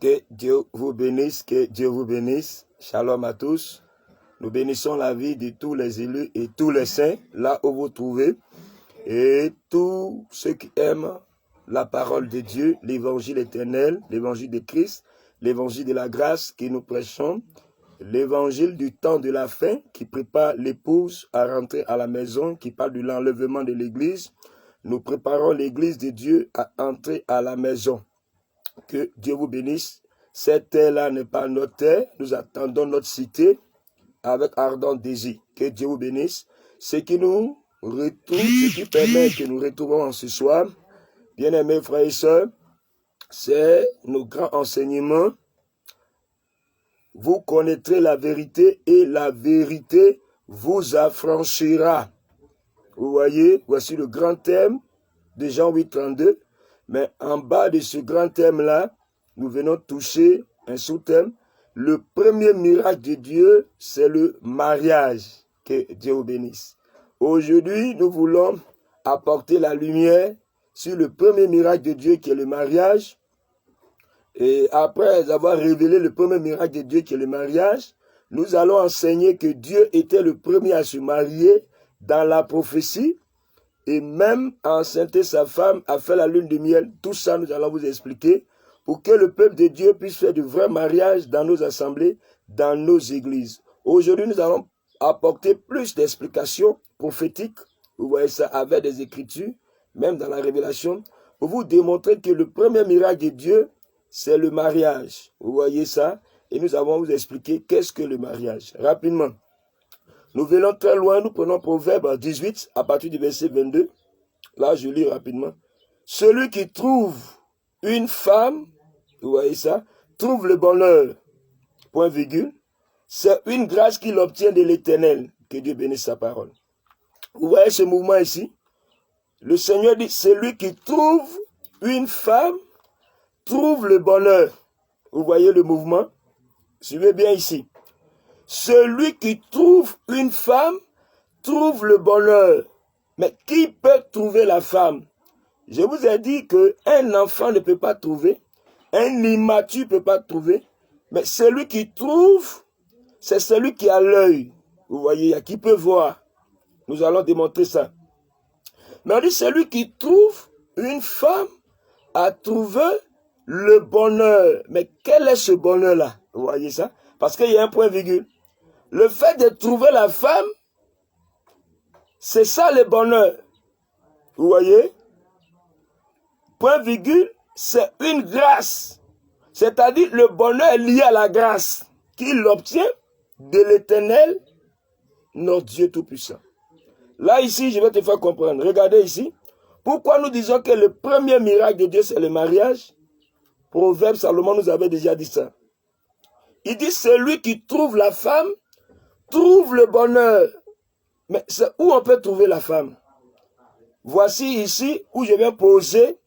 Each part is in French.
Que Dieu vous bénisse, que Dieu vous bénisse. Shalom à tous. Nous bénissons la vie de tous les élus et tous les saints, là où vous trouvez. Et tous ceux qui aiment la parole de Dieu, l'évangile éternel, l'évangile de Christ, l'évangile de la grâce que nous prêchons, l'évangile du temps de la fin qui prépare l'épouse à rentrer à la maison, qui parle de l'enlèvement de l'église. Nous préparons l'église de Dieu à entrer à la maison. Que Dieu vous bénisse. Cette terre-là n'est pas notre terre. Nous attendons notre cité avec ardent désir. Que Dieu vous bénisse. Ce qui nous retrouve, ce qui permet que nous retrouvons ce soir, bien-aimés frères et sœurs, c'est nos grands enseignements. Vous connaîtrez la vérité et la vérité vous affranchira. Vous voyez, voici le grand thème de Jean 8,32. Mais en bas de ce grand thème-là, nous venons toucher un sous-thème. Le premier miracle de Dieu, c'est le mariage. Que Dieu vous bénisse. Aujourd'hui, nous voulons apporter la lumière sur le premier miracle de Dieu qui est le mariage. Et après avoir révélé le premier miracle de Dieu qui est le mariage, nous allons enseigner que Dieu était le premier à se marier dans la prophétie. Et même a enceinté sa femme, a fait la lune de miel. Tout ça, nous allons vous expliquer pour que le peuple de Dieu puisse faire de vrais mariages dans nos assemblées, dans nos églises. Aujourd'hui, nous allons apporter plus d'explications prophétiques. Vous voyez ça avec des écritures, même dans la révélation, pour vous démontrer que le premier miracle de Dieu, c'est le mariage. Vous voyez ça? Et nous allons vous expliquer qu'est-ce que le mariage. Rapidement. Nous venons très loin, nous prenons Proverbe 18, à partir du verset 22. Là, je lis rapidement. Celui qui trouve une femme, vous voyez ça, trouve le bonheur, point virgule. C'est une grâce qu'il obtient de l'Éternel. Que Dieu bénisse sa parole. Vous voyez ce mouvement ici? Le Seigneur dit, celui qui trouve une femme, trouve le bonheur. Vous voyez le mouvement? Suivez bien ici. Celui qui trouve une femme, trouve le bonheur. Mais qui peut trouver la femme? Je vous ai dit qu'un enfant ne peut pas trouver, un immature ne peut pas trouver, mais celui qui trouve, c'est celui qui a l'œil. Vous voyez, qui peut voir. Nous allons démontrer ça. Mais on dit celui qui trouve une femme a trouvé le bonheur. Mais quel est ce bonheur-là? Vous voyez ça? Parce qu'il y a un point virgule. Le fait de trouver la femme, c'est ça le bonheur. Vous voyez? Point virgule, c'est une grâce. C'est-à-dire le bonheur est lié à la grâce qu'il obtient de l'Éternel, notre Dieu Tout-Puissant. Là, ici, je vais te faire comprendre. Regardez ici. Pourquoi nous disons que le premier miracle de Dieu, c'est le mariage? Proverbe, Salomon nous avait déjà dit ça. Il dit, celui qui trouve la femme, trouve le bonheur. Mais c'est où on peut trouver la femme? Voici ici où je viens poser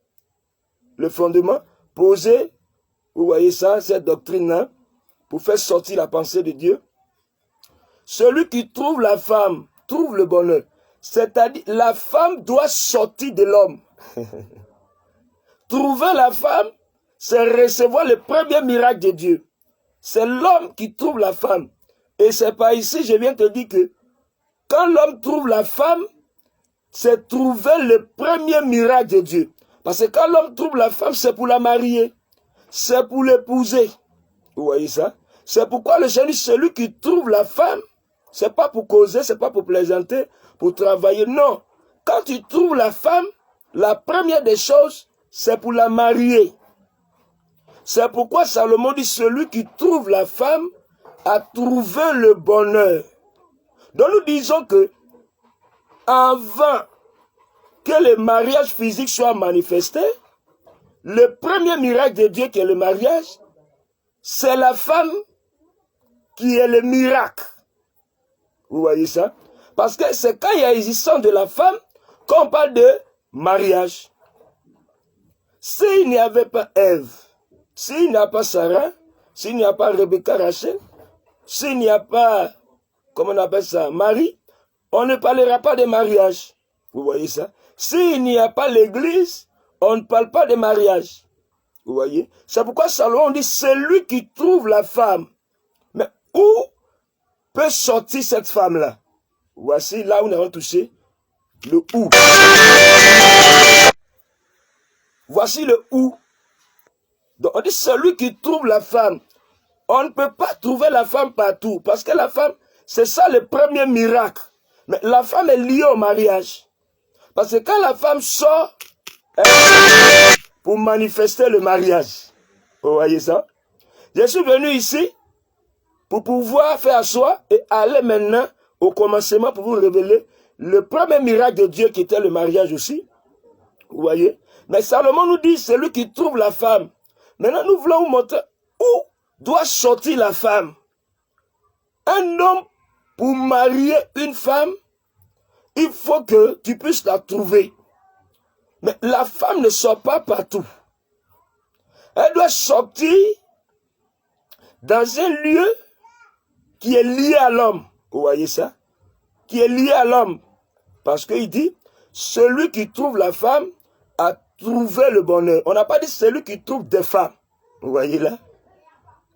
le fondement, poser, vous voyez ça, cette doctrine-là, pour faire sortir la pensée de Dieu. Celui qui trouve la femme, trouve le bonheur. C'est-à-dire, la femme doit sortir de l'homme. Trouver la femme, c'est recevoir le premier miracle de Dieu. C'est l'homme qui trouve la femme. Et c'est pas ici, je viens te dire que quand l'homme trouve la femme, c'est trouver le premier miracle de Dieu. Parce que quand l'homme trouve la femme, c'est pour la marier. C'est pour l'épouser. Vous voyez ça? C'est pourquoi le Seigneur dit, celui qui trouve la femme, c'est pas pour causer, c'est pas pour plaisanter, pour travailler. Non. Quand tu trouves la femme, la première des choses, c'est pour la marier. C'est pourquoi Salomon dit, celui qui trouve la femme, a trouvé le bonheur. Donc nous disons que avant que le mariage physique soit manifesté, le premier miracle de Dieu qui est le mariage, c'est la femme qui est le miracle. Vous voyez ça? Parce que c'est quand il y a l'existence de la femme qu'on parle de mariage. S'il n'y avait pas Ève, s'il n'y a pas Sarah, s'il n'y a pas Rebecca, Rachel, s'il n'y a pas, comment on appelle ça, Marie, on ne parlera pas de mariage. Vous voyez ça? S'il n'y a pas l'église, on ne parle pas de mariage. Vous voyez? C'est pourquoi Salomon dit, c'est lui qui trouve la femme. Mais où peut sortir cette femme-là? Voici là où nous avons touché le où. Voici le où. Donc on dit, c'est lui qui trouve la femme. On ne peut pas trouver la femme partout. Parce que la femme, c'est ça le premier miracle. Mais la femme est liée au mariage. Parce que quand la femme sort, pour manifester le mariage. Vous voyez ça? Je suis venu ici pour pouvoir faire asseoir et aller maintenant au commencement pour vous révéler le premier miracle de Dieu qui était le mariage aussi. Vous voyez? Mais Salomon nous dit, c'est lui qui trouve la femme. Maintenant, nous voulons vous montrer où doit sortir la femme. Un homme, pour marier une femme, il faut que tu puisses la trouver. Mais la femme ne sort pas partout. Elle doit sortir dans un lieu qui est lié à l'homme. Vous voyez ça? Qui est lié à l'homme. Parce qu'il dit, celui qui trouve la femme a trouvé le bonheur. On n'a pas dit celui qui trouve des femmes. Vous voyez là?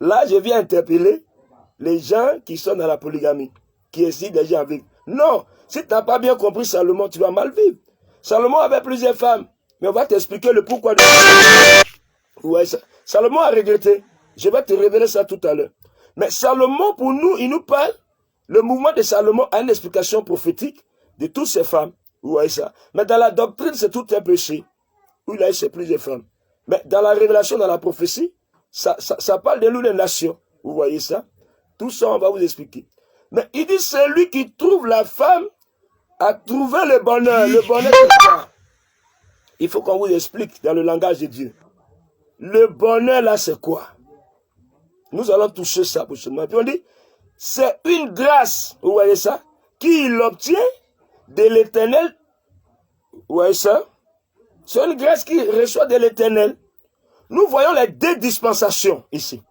Là, je viens interpeller les gens qui sont dans la polygamie, qui essaient déjà de vivre. Non, si tu n'as pas bien compris Salomon, tu vas mal vivre. Salomon avait plusieurs femmes, mais on va t'expliquer le pourquoi. Ouais, Salomon a regretté. Je vais te révéler ça tout à l'heure. Mais Salomon, pour nous, il nous parle. Le mouvement de Salomon a une explication prophétique de toutes ces femmes. Vous voyez ça. Mais dans la doctrine, c'est tout un péché. Où il a eu ses plusieurs femmes. Mais dans la révélation, dans la prophétie, ça parle de nous, les nations. Vous voyez ça? Tout ça, on va vous expliquer. Mais il dit, c'est lui qui trouve la femme à trouver le bonheur. Le bonheur, c'est quoi? Il faut qu'on vous explique dans le langage de Dieu. Le bonheur, là, c'est quoi? Nous allons toucher ça prochainement. Et puis on dit, c'est une grâce, vous voyez ça, qu'il obtient de l'Éternel. Vous voyez ça? C'est une grâce qu'il reçoit de l'Éternel. Nous voyons les deux dispensations ici.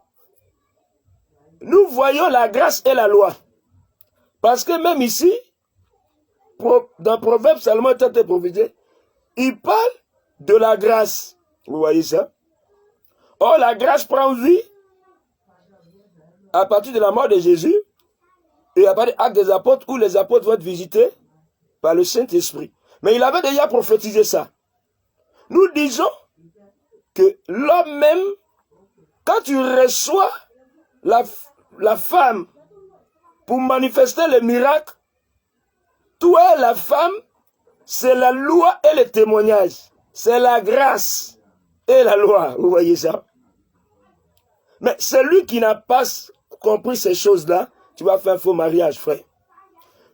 Nous voyons la grâce et la loi. Parce que même ici, dans Proverbe, Salomon est provisé, il parle de la grâce. Vous voyez ça? Or, la grâce prend vie à partir de la mort de Jésus et à partir des actes des apôtres où les apôtres vont être visités par le Saint-Esprit. Mais il avait déjà prophétisé ça. Nous disons que l'homme même, quand tu reçois la femme pour manifester le miracle, toi, la femme, c'est la loi et le témoignage. C'est la grâce et la loi. Vous voyez ça? Mais celui qui n'a pas compris ces choses-là, tu vas faire un faux mariage, frère.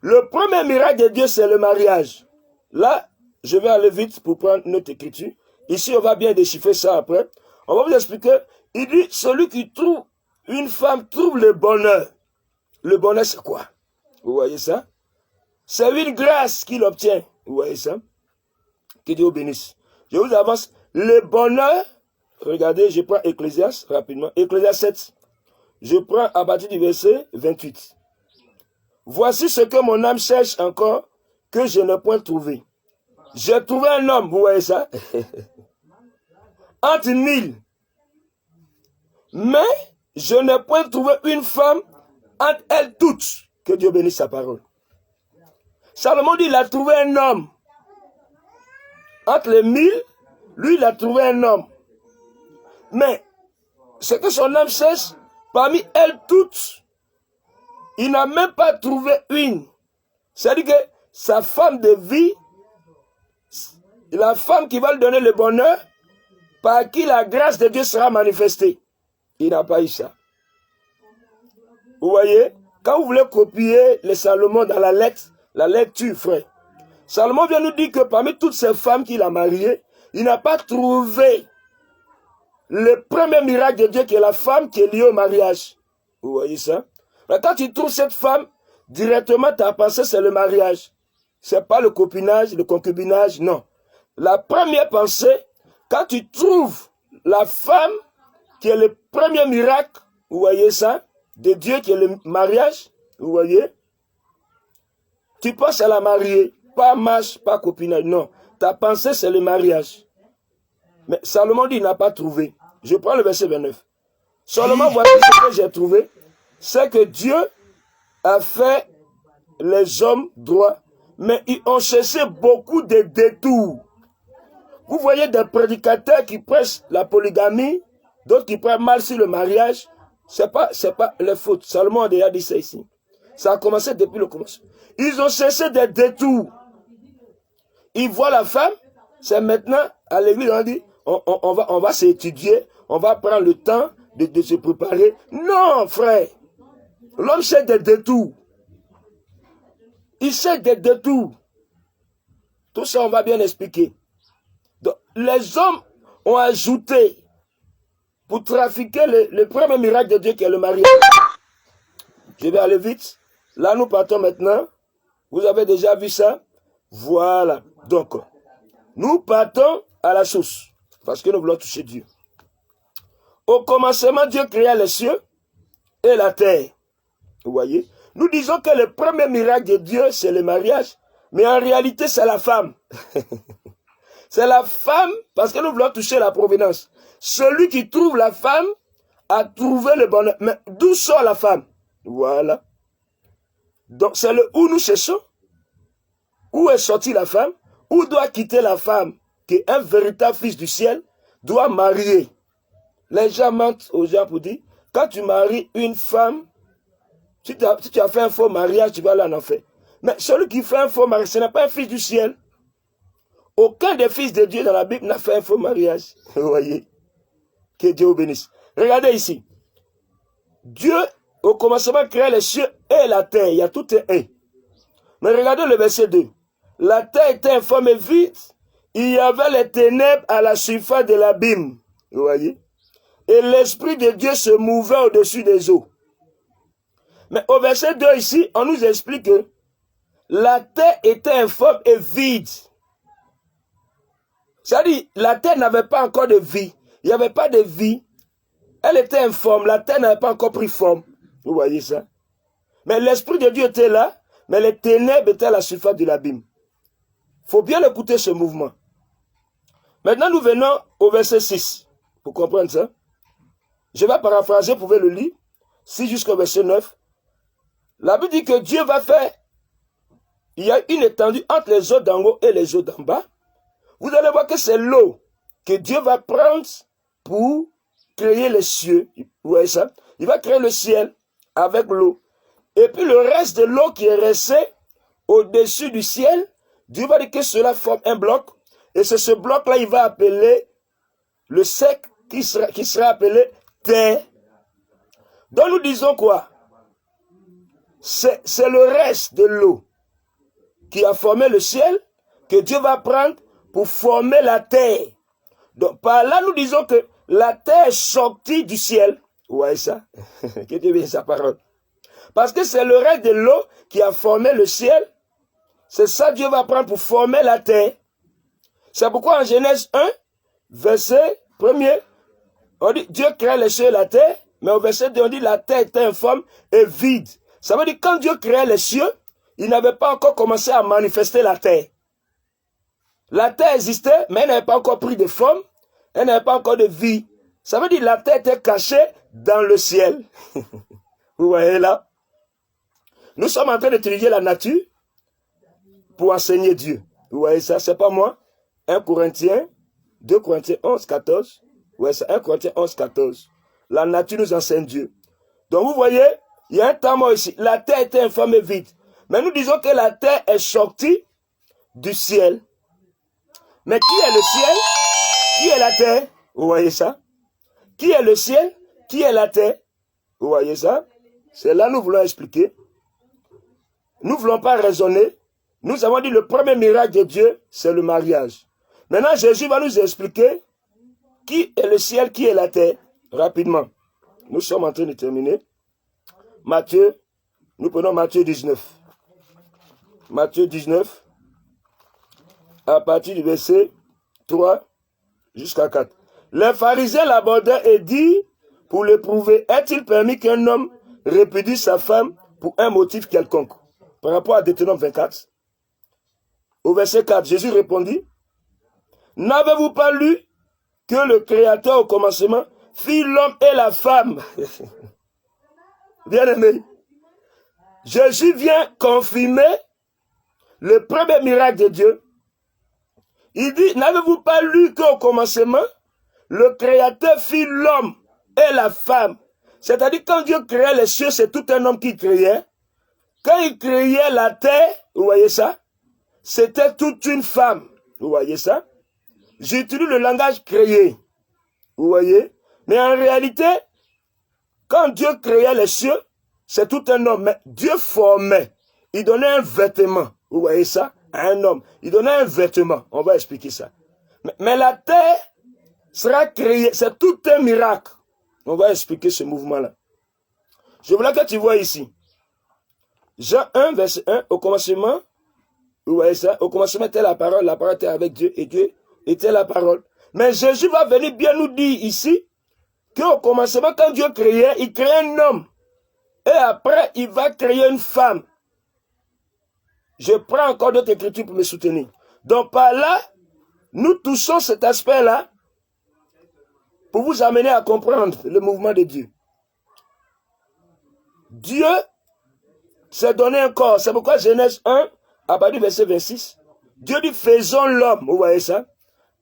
Le premier miracle de Dieu, c'est le mariage. Là, je vais aller vite pour prendre notre écriture. Ici, on va bien déchiffrer ça après. On va vous expliquer. Il dit, celui qui trouve une femme trouve le bonheur. Le bonheur, c'est quoi? Vous voyez ça? C'est une grâce qu'il obtient. Vous voyez ça? Que Dieu vous bénisse. Je vous avance. Le bonheur, regardez, je prends Ecclésiaste rapidement. Ecclésiaste 7. Je prends à partir du verset 28. Voici ce que mon âme cherche encore, que je n'ai point trouvé. J'ai trouvé un homme, vous voyez ça? Entre mille. Mais je n'ai point trouvé une femme entre elles toutes. Que Dieu bénisse sa parole. Salomon dit, il a trouvé un homme. Entre les 1000, lui, il a trouvé un homme. Mais, ce que son âme cherche, parmi elles toutes, il n'a même pas trouvé une. C'est-à-dire que sa femme de vie, la femme qui va lui donner le bonheur, par qui la grâce de Dieu sera manifestée. Il n'a pas eu ça. Vous voyez, quand vous voulez copier les Salomon dans la lecture, frère, Salomon vient nous dire que parmi toutes ces femmes qu'il a mariées, il n'a pas trouvé le premier miracle de Dieu qui est la femme qui est liée au mariage. Vous voyez ça? Mais quand tu trouves cette femme, directement ta pensée c'est le mariage. C'est pas le copinage, le concubinage, non. La première pensée, quand tu trouves la femme qui est le premier miracle, vous voyez ça, de Dieu qui est le mariage, vous voyez, tu penses à la marier, pas marche, pas copinage, non. Ta pensée c'est le mariage. Mais Salomon dit il n'a pas trouvé. Je prends le verset 29. Seulement, voici ce que j'ai trouvé, c'est que Dieu a fait les hommes droits, mais ils ont cherché beaucoup de détours. Vous voyez des prédicateurs qui prêchent la polygamie, d'autres qui prennent mal sur le mariage. C'est pas les fautes. Salomon a déjà dit ça ici. Ça a commencé depuis le commencement. Ils ont cherché des détours. Ils voient la femme, c'est maintenant, à l'église, on dit, on va s'étudier, on va prendre le temps de se préparer. Non, frère. L'homme cherche des détours. Il cherche des détours. Tout ça, on va bien expliquer. Donc, les hommes ont ajouté pour trafiquer le premier miracle de Dieu qui est le mariage. Je vais aller vite. Là, nous partons maintenant. Vous avez déjà vu ça? Voilà. Donc, nous partons à la source. Parce que nous voulons toucher Dieu. Au commencement, Dieu créa les cieux et la terre. Vous voyez? Nous disons que le premier miracle de Dieu, c'est le mariage. Mais en réalité, c'est la femme. C'est la femme, parce que nous voulons toucher la providence. Celui qui trouve la femme a trouvé le bonheur. Mais d'où sort la femme? Voilà. Donc, c'est le où nous cherchons. Où est sortie la femme? Où doit quitter la femme qui un véritable fils du ciel doit marier? Les gens mentent aux gens pour dire, quand tu maries une femme, si tu as fait un faux mariage, tu vas aller en enfer. Mais celui qui fait un faux mariage, ce n'est pas un fils du ciel. Aucun des fils de Dieu dans la Bible n'a fait un faux mariage. Vous voyez? Que Dieu vous bénisse. Regardez ici. Dieu, au commencement, créa les cieux et la terre. Il y a tout un « et ». Mais regardez le verset 2. La terre était informe et vide. Il y avait les ténèbres à la surface de l'abîme. Vous voyez? Et l'Esprit de Dieu se mouvait au-dessus des eaux. Mais au verset 2 ici, on nous explique que la terre était informe et vide. C'est-à-dire, la terre n'avait pas encore de vie. Il n'y avait pas de vie. Elle était informe. La terre n'avait pas encore pris forme. Vous voyez ça? Mais l'Esprit de Dieu était là, mais les ténèbres étaient à la surface de l'abîme. Il faut bien écouter ce mouvement. Maintenant, nous venons au verset 6. Pour comprendre ça. Je vais paraphraser, vous pouvez le lire. 6 jusqu'au verset 9. La Bible dit que Dieu va faire. Il y a une étendue entre les eaux d'en haut et les eaux d'en bas. Vous allez voir que c'est l'eau que Dieu va prendre pour créer les cieux. Vous voyez ça? Il va créer le ciel avec l'eau. Et puis le reste de l'eau qui est resté au-dessus du ciel, Dieu va dire que cela forme un bloc. Et c'est ce bloc-là, il va appeler le sec qui sera appelé terre. Donc nous disons quoi? C'est le reste de l'eau qui a formé le ciel que Dieu va prendre pour former la terre. Donc par là, nous disons que la terre est sortie du ciel. Vous voyez ça? Que Dieu bénisse sa parole. Parce que c'est le reste de l'eau qui a formé le ciel. C'est ça que Dieu va prendre pour former la terre. C'est pourquoi en Genèse 1, verset 1er, on dit Dieu crée les cieux et la terre, mais au verset 2, on dit la terre était informe et vide. Ça veut dire quand Dieu créait les cieux, il n'avait pas encore commencé à manifester la terre. La terre existait, mais elle n'avait pas encore pris de forme, elle n'avait pas encore de vie. Ça veut dire que la terre était cachée dans le ciel. Vous voyez là? Nous sommes en train d'étudier la nature pour enseigner Dieu. Vous voyez ça? C'est pas moi. 1 Corinthiens, 2 Corinthiens 11, 14. Ouais, c'est 1 Corinthiens 11, 14. La nature nous enseigne Dieu. Donc vous voyez, il y a un temps mort ici. La terre était informe et vide. Mais nous disons que la terre est sortie du ciel. Mais qui est le ciel? Qui est la terre? Vous voyez ça? Qui est le ciel? Qui est la terre? Vous voyez ça? C'est là que nous voulons expliquer. Nous ne voulons pas raisonner. Nous avons dit le premier miracle de Dieu, c'est le mariage. Maintenant, Jésus va nous expliquer qui est le ciel, qui est la terre. Rapidement. Nous sommes en train de terminer. Matthieu, nous prenons Matthieu 19. Matthieu 19, à partir du verset 3 jusqu'à 4. Les pharisiens l'abordaient et dit, pour le prouver, est-il permis qu'un homme répudie sa femme pour un motif quelconque? Par rapport à Deutéronome 24. Au verset 4, Jésus répondit, n'avez-vous pas lu que le Créateur au commencement fit l'homme et la femme. Bien aimé, Jésus vient confirmer le premier miracle de Dieu. Il dit, n'avez-vous pas lu qu'au commencement, le Créateur fit l'homme et la femme. C'est-à-dire, quand Dieu créait les cieux, c'est tout un homme qui créait. Quand il créait la terre, vous voyez ça? C'était toute une femme. Vous voyez ça? J'utilise le langage créé. Vous voyez? Mais en réalité, quand Dieu créait les cieux, c'est tout un homme. Mais Dieu formait. Il donnait un vêtement. Vous voyez ça? À un homme. Il donnait un vêtement. On va expliquer ça. Mais la terre sera créée. C'est tout un miracle. On va expliquer ce mouvement-là. Je voulais que tu vois ici. Jean 1, verset 1, au commencement, vous voyez ça? Au commencement était la parole était avec Dieu et Dieu était la parole. Mais Jésus va venir bien nous dire ici qu'au commencement, quand Dieu créait, il créait un homme. Et après, il va créer une femme. Je prends encore d'autres écritures pour me soutenir. Donc par là, nous touchons cet aspect-là pour vous amener à comprendre le mouvement de Dieu. Dieu s'est donné un corps. C'est pourquoi Genèse 1, à partir du verset 26, Dieu dit, faisons l'homme, vous voyez ça,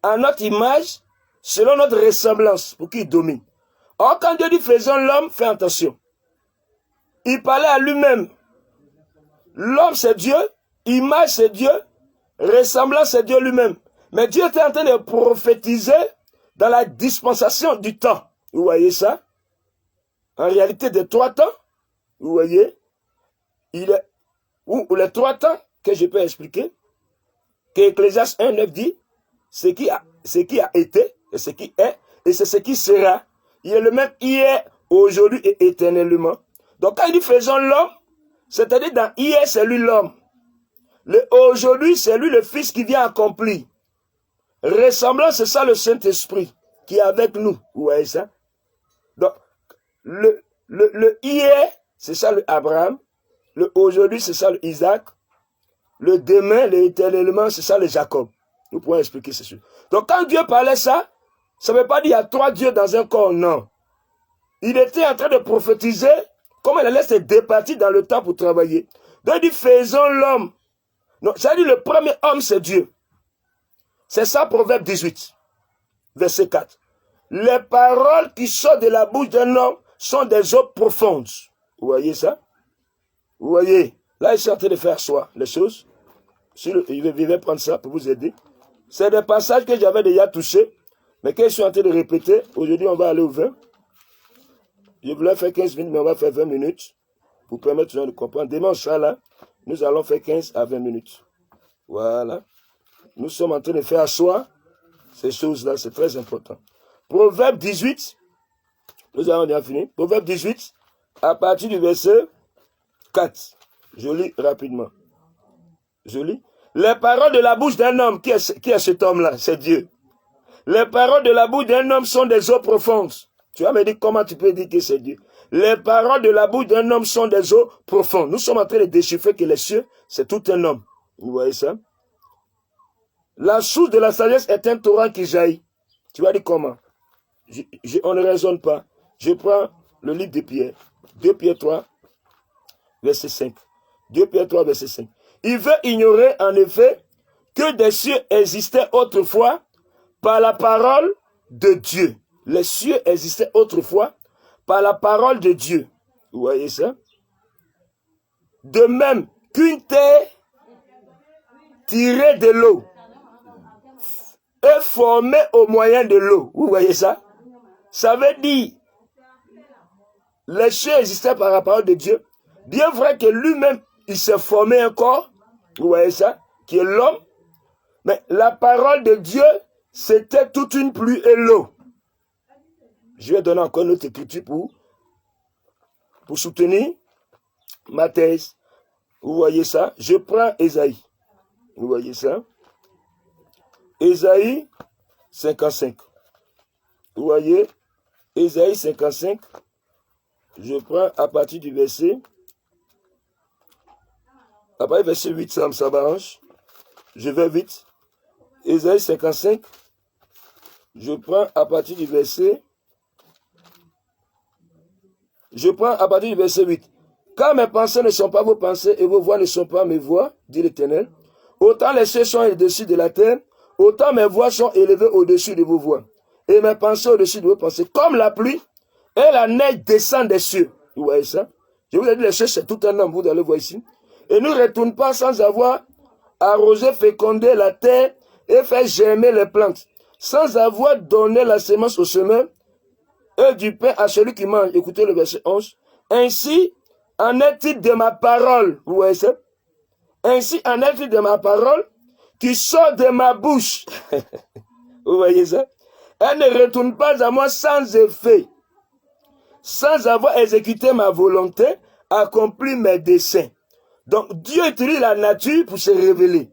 à notre image, selon notre ressemblance, pour qu'il domine. Or, quand Dieu dit, faisons l'homme, fais attention. Il parlait à lui-même. L'homme, c'est Dieu, image, c'est Dieu, ressemblance, c'est Dieu lui-même. Mais Dieu était en train de prophétiser dans la dispensation du temps. Vous voyez ça? En réalité, de 3 temps, vous voyez, il est, ou les 3 temps que je peux expliquer, que Ecclésiaste 1, 9 dit, ce qui a été, et ce qui est, et c'est ce qui sera. Il est le même hier, aujourd'hui et éternellement. Donc quand il dit faisons l'homme, c'est-à-dire dans hier, c'est lui l'homme. Le aujourd'hui, c'est lui le Fils qui vient accomplir. Ressemblant, c'est ça le Saint-Esprit qui est avec nous. Vous voyez ça? Donc, le hier, c'est ça le Abraham. Le aujourd'hui, c'est ça le Isaac. Le demain, l'éternellement, c'est ça le Jacob. Nous pourrons expliquer ceci. Donc, quand Dieu parlait ça, ça ne veut pas dire qu'il y a 3 dieux dans un corps, non. Il était en train de prophétiser comment il allait se départir dans le temps pour travailler. Donc, il dit, faisons l'homme. Non, ça dit le premier homme, c'est Dieu. C'est ça, Proverbe 18, verset 4. Les paroles qui sortent de la bouche d'un homme sont des eaux profondes. Vous voyez ça? Vous voyez? Là, il est en train de faire soi, les choses. Je vais prendre ça pour vous aider. C'est des passages que j'avais déjà touchés, mais que je suis en train de répéter. Aujourd'hui, on va aller au 20. Je voulais faire 15 minutes, mais on va faire 20 minutes pour permettre aux gens de comprendre. Demain, ça là, nous allons faire 15 à 20 minutes. Voilà. Nous sommes en train de faire soi ces choses-là, c'est très important. Proverbe 18, nous allons déjà finir. Proverbe 18, à partir du verset 4. Je lis rapidement. Je lis. Les paroles de la bouche d'un homme, qui est cet homme-là? C'est Dieu. Les paroles de la bouche d'un homme sont des eaux profondes. Tu vas me dire comment tu peux dire que c'est Dieu. Les paroles de la bouche d'un homme sont des eaux profondes. Nous sommes en train de déchiffrer que les cieux, c'est tout un homme. Vous voyez ça? La source de la sagesse est un torrent qui jaillit. Tu vas dire comment? On ne raisonne pas. Je prends le livre de Pierre. 2 Pierre 3, verset 5. 2 Pierre 3, verset 5. Il veut ignorer en effet que des cieux existaient autrefois par la parole de Dieu. Les cieux existaient autrefois par la parole de Dieu. Vous voyez ça? De même qu'une terre tirée de l'eau est formée au moyen de l'eau. Vous voyez ça? Ça veut dire, les cieux existaient par la parole de Dieu. Bien vrai que lui-même, il s'est formé un corps. Vous voyez ça? Qui est l'homme. Mais la parole de Dieu, c'était toute une pluie et l'eau. Je vais donner encore une autre écriture pour soutenir ma thèse. Vous voyez ça? Je prends Ésaïe. Vous voyez ça? Ésaïe 55. Vous voyez? Ésaïe 55. Je prends à partir du verset. Après verset 8, ça m'arrange. Je vais vite. Ésaïe 55. Je prends à partir du verset Je prends à partir du verset 8. Car mes pensées ne sont pas vos pensées et vos voix ne sont pas mes voix, dit l'Éternel. Autant les cieux sont au-dessus de la terre, autant mes voix sont élevées au-dessus de vos voix. Et mes pensées au-dessus de vos pensées. Comme la pluie et la neige descendent des cieux. Vous voyez ça? Je vous ai dit, les cieux, c'est tout un homme, vous allez voir ici. Et ne retourne pas sans avoir arrosé, fécondé la terre et fait germer les plantes. Sans avoir donné la semence au semeur et du pain à celui qui mange. Écoutez le verset 11. Ainsi en est-il de ma parole. Vous voyez ça? Ainsi en est-il de ma parole qui sort de ma bouche. Vous voyez ça? Elle ne retourne pas à moi sans effet. Sans avoir exécuté ma volonté, accompli mes desseins. Donc Dieu utilise la nature pour se révéler.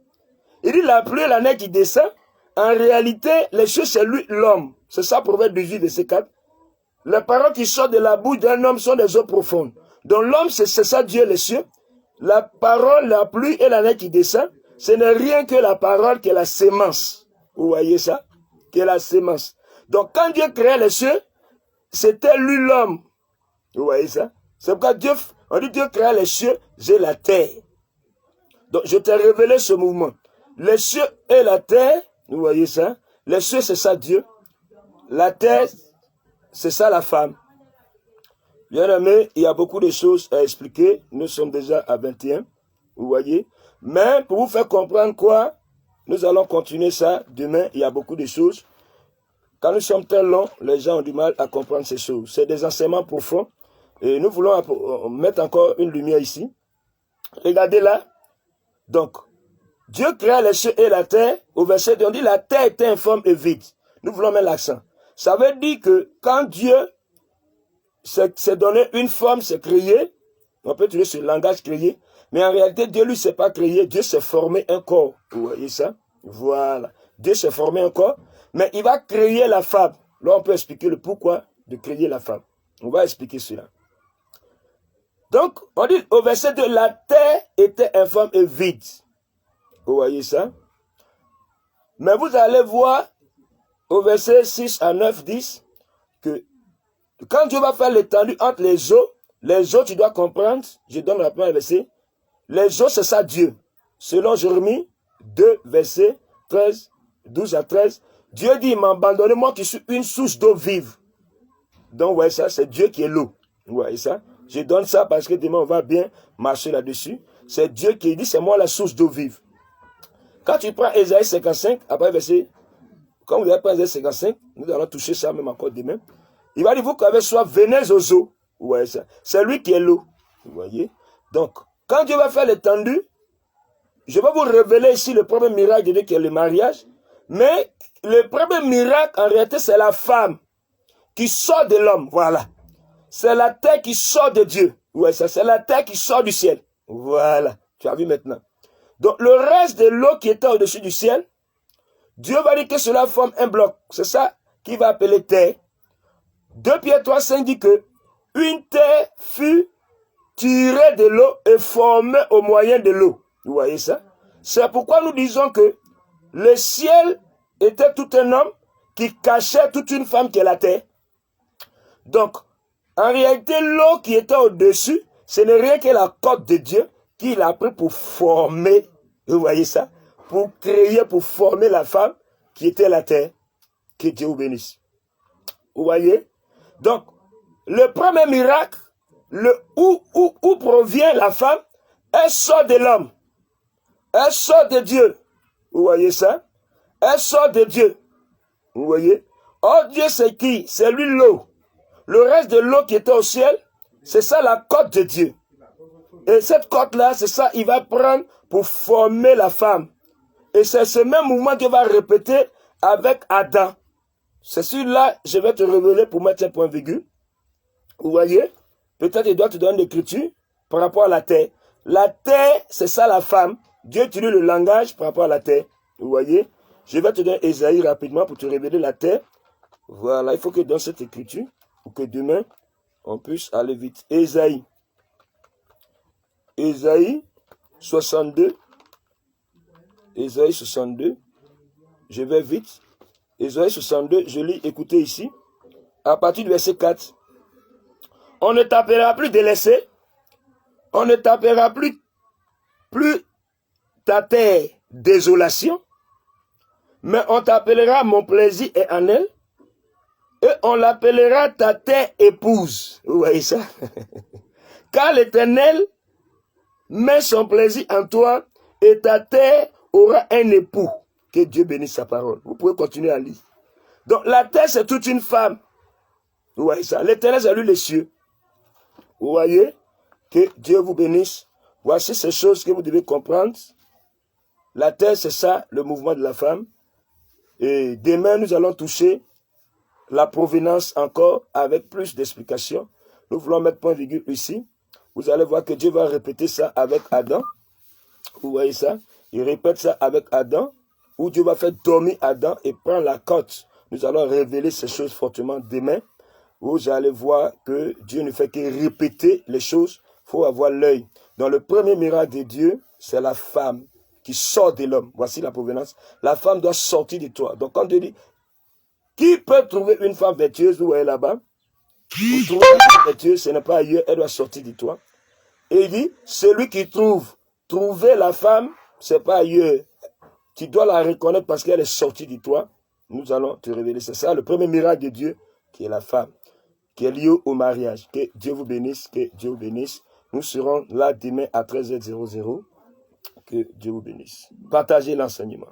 Il dit la pluie et la neige qui descend. En réalité, les choses, c'est lui, l'homme. C'est ça, Proverbe 18, verset 4. Les paroles qui sortent de la bouche d'un homme sont des eaux profondes. Donc l'homme, c'est ça Dieu, les cieux. La parole, la pluie et la neige qui descend, ce n'est rien que la parole qui est la sémence. Vous voyez ça? Qui est la sémence. Donc quand Dieu créait les cieux, c'était lui l'homme. Vous voyez ça? C'est pourquoi on dit Dieu créa les cieux et la terre. Donc je t'ai révélé ce mouvement. Les cieux et la terre, vous voyez ça? Les cieux, c'est ça Dieu. La terre, c'est ça la femme. Bien aimé, il y a beaucoup de choses à expliquer. Nous sommes déjà à 21, vous voyez. Mais pour vous faire comprendre quoi, nous allons continuer ça demain. Il y a beaucoup de choses. Quand nous sommes très longs, les gens ont du mal à comprendre ces choses. C'est des enseignements profonds. Et nous voulons mettre encore une lumière ici. Regardez là. Donc, Dieu créa les cieux et la terre. Au verset 2, on dit la terre était informe et vide. Nous voulons mettre l'accent. Ça veut dire que quand Dieu s'est donné une forme, s'est créé, on peut utiliser ce langage créé, mais en réalité, Dieu lui s'est pas créé, Dieu s'est formé un corps. Vous voyez ça? Voilà. Dieu s'est formé un corps, mais il va créer la femme. Là, on peut expliquer le pourquoi de créer la femme. On va expliquer cela. Donc, on dit au verset 2, la terre était informe et vide. Vous voyez ça? Mais vous allez voir au verset 6 à 9, 10, que quand Dieu va faire l'étendue entre les eaux, tu dois comprendre, je donne la première verset, les eaux, c'est ça Dieu. Selon Jérémie 2, verset 13, 12 à 13, Dieu dit, m'abandonnez-moi qui suis une source d'eau vive. Donc, vous voyez ça, c'est Dieu qui est l'eau. Vous voyez ça? Je donne ça parce que demain, on va bien marcher là-dessus. C'est Dieu qui dit, c'est moi la source d'eau vive. Quand tu prends Ésaïe 55, après verset, quand vous allez prendre Ésaïe 55, nous allons toucher ça même encore demain. Il va dire, vous qui avez soif, venez aux eaux. Vous voyez ça? C'est lui qui est l'eau. Vous voyez? Donc, quand Dieu va faire l'étendue, je vais vous révéler ici le premier miracle de Dieu qui est le mariage. Mais le premier miracle, en réalité, c'est la femme qui sort de l'homme. Voilà. C'est la terre qui sort de Dieu. Ouais, ça, c'est la terre qui sort du ciel. Voilà. Tu as vu maintenant. Donc, le reste de l'eau qui était au-dessus du ciel, Dieu va dire que cela forme un bloc. C'est ça qu'il va appeler terre. 2 Pierre 3, 5 dit que une terre fut tirée de l'eau et formée au moyen de l'eau. Vous voyez ça? C'est pourquoi nous disons que le ciel était tout un homme qui cachait toute une femme qui est la terre. Donc, en réalité, l'eau qui était au-dessus, ce n'est rien que la côte de Dieu qu'il a pris pour former, vous voyez ça, pour créer, pour former la femme qui était la terre. Que Dieu vous bénisse. Vous voyez? Donc, le premier miracle, où provient la femme, elle sort de l'homme. Elle sort de Dieu. Vous voyez ça? Elle sort de Dieu. Vous voyez? Oh, Dieu, c'est qui? C'est lui l'eau. Le reste de l'eau qui était au ciel, c'est ça la côte de Dieu. Et cette côte-là, c'est ça, il va prendre pour former la femme. Et c'est ce même mouvement qu'il va répéter avec Adam. C'est celui-là, je vais te révéler pour mettre un point virgule. Vous voyez? Peut-être il doit te donner l'écriture par rapport à la terre. La terre, c'est ça la femme. Dieu utilise le langage par rapport à la terre. Vous voyez? Je vais te donner Ésaïe rapidement pour te révéler la terre. Voilà, il faut que dans cette écriture, pour que demain, on puisse aller vite. Ésaïe 62. Ésaïe 62. Je vais vite. Ésaïe 62, je lis, écoutez ici. À partir du verset 4. on ne t'appellera plus délaissé, on ne t'appellera plus ta terre désolation, mais on t'appellera mon plaisir est en elle, et on l'appellera ta terre épouse. Vous voyez ça? Car l'Éternel met son plaisir en toi, et ta terre aura un époux. Que Dieu bénisse sa parole. Vous pouvez continuer à lire. Donc la terre, c'est toute une femme. Vous voyez ça? L'Éternel, c'est lui les cieux. Vous voyez? Que Dieu vous bénisse. Voici ces choses que vous devez comprendre. La terre, c'est ça, le mouvement de la femme. Et demain, nous allons toucher la provenance encore avec plus d'explications. Nous voulons mettre point virgule ici. Vous allez voir que Dieu va répéter ça avec Adam. Vous voyez ça? Il répète ça avec Adam, où Dieu va faire dormir Adam et prendre la côte. Nous allons révéler ces choses fortement demain. Vous allez voir que Dieu ne fait que répéter les choses. Il faut avoir l'œil. Dans le premier miracle de Dieu, c'est la femme qui sort de l'homme. Voici la provenance. La femme doit sortir de toi. Donc quand Dieu dit, qui peut trouver une femme vertueuse, vous voyez là-bas? Pour trouver une femme vertueuse, ce n'est pas ailleurs, elle doit sortir de toi. Et il dit, celui qui trouver la femme, ce n'est pas ailleurs. Tu dois la reconnaître parce qu'elle est sortie de toi. Nous allons te révéler. C'est ça le premier miracle de Dieu, qui est la femme, qui est liée au mariage. Que Dieu vous bénisse, que Dieu vous bénisse. Nous serons là demain à 13h00. Que Dieu vous bénisse. Partagez l'enseignement.